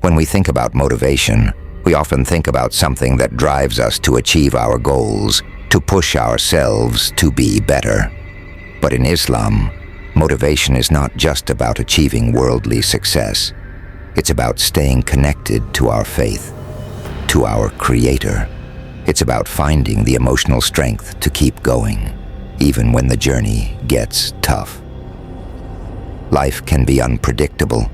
When we think about motivation, we often think about something that drives us to achieve our goals, to push ourselves to be better. But in Islam, motivation is not just about achieving worldly success. It's about staying connected to our faith, to our Creator. It's about finding the emotional strength to keep going, even when the journey gets tough. Life can be unpredictable,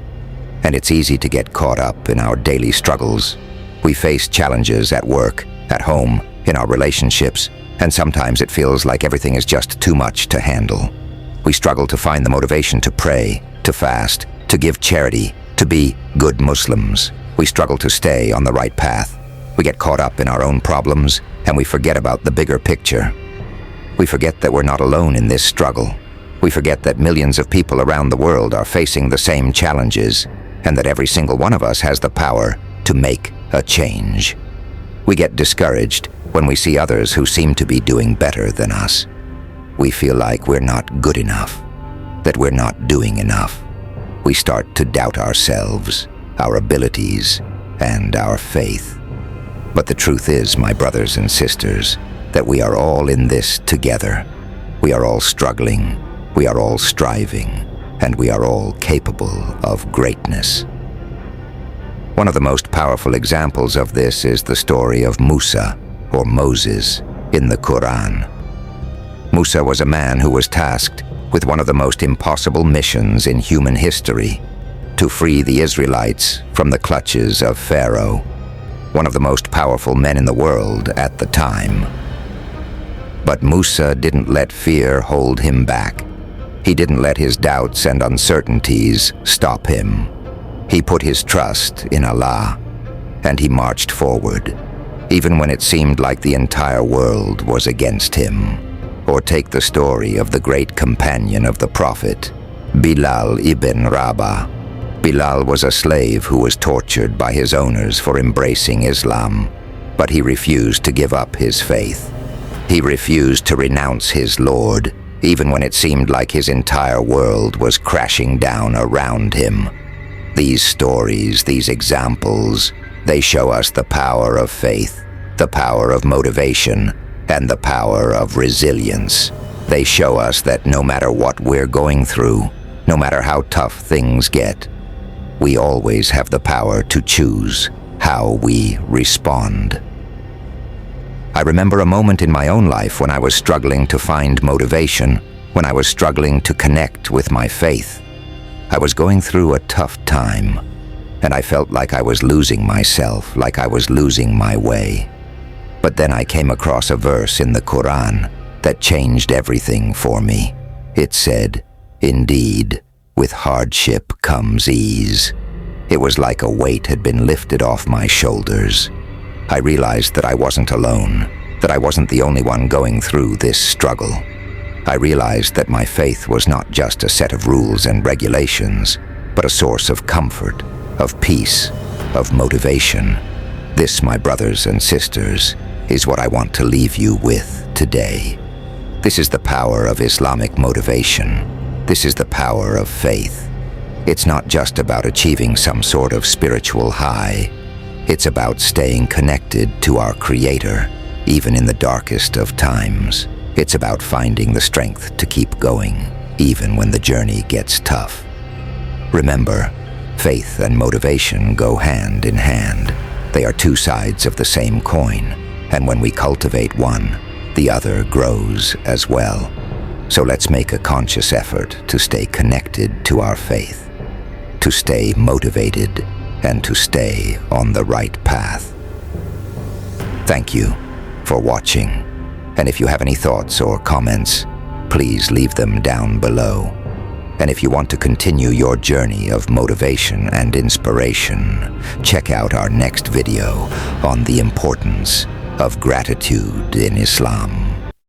and it's easy to get caught up in our daily struggles. We face challenges at work, at home, in our relationships, and sometimes it feels like everything is just too much to handle. We struggle to find the motivation to pray, to fast, to give charity, to be good Muslims. We struggle to stay on the right path. We get caught up in our own problems, and we forget about the bigger picture. We forget that we're not alone in this struggle. We forget that millions of people around the world are facing the same challenges, and that every single one of us has the power to make a change. We get discouraged when we see others who seem to be doing better than us. We feel like we're not good enough, that we're not doing enough. We start to doubt ourselves, our abilities, and our faith. But the truth is, my brothers and sisters, that we are all in this together. We are all struggling, we are all striving, and we are all capable of greatness. One of the most powerful examples of this is the story of Musa, or Moses, in the Quran. Musa was a man who was tasked with one of the most impossible missions in human history, to free the Israelites from the clutches of Pharaoh, one of the most powerful men in the world at the time. But Musa didn't let fear hold him back. He didn't let his doubts and uncertainties stop him. He put his trust in Allah, and he marched forward, even when it seemed like the entire world was against him. Or take the story of the great companion of the Prophet, Bilal ibn Rabah. Bilal was a slave who was tortured by his owners for embracing Islam, but he refused to give up his faith. He refused to renounce his Lord, even when it seemed like his entire world was crashing down around him. These stories, these examples, they show us the power of faith, the power of motivation, and the power of resilience. They show us that no matter what we're going through, no matter how tough things get, we always have the power to choose how we respond. I remember a moment in my own life when I was struggling to find motivation, when I was struggling to connect with my faith. I was going through a tough time, and I felt like I was losing myself, like I was losing my way. But then I came across a verse in the Quran that changed everything for me. It said, "Indeed, with hardship comes ease." It was like a weight had been lifted off my shoulders. I realized that I wasn't alone, that I wasn't the only one going through this struggle. I realized that my faith was not just a set of rules and regulations, but a source of comfort, of peace, of motivation. This, my brothers and sisters, is what I want to leave you with today. This is the power of Islamic motivation. This is the power of faith. It's not just about achieving some sort of spiritual high. It's about staying connected to our Creator, even in the darkest of times. It's about finding the strength to keep going, even when the journey gets tough. Remember, faith and motivation go hand in hand. They are two sides of the same coin, and when we cultivate one, the other grows as well. So let's make a conscious effort to stay connected to our faith, to stay motivated, and to stay on the right path. Thank you for watching. And if you have any thoughts or comments, please leave them down below. And if you want to continue your journey of motivation and inspiration, check out our next video on the importance of gratitude in Islam.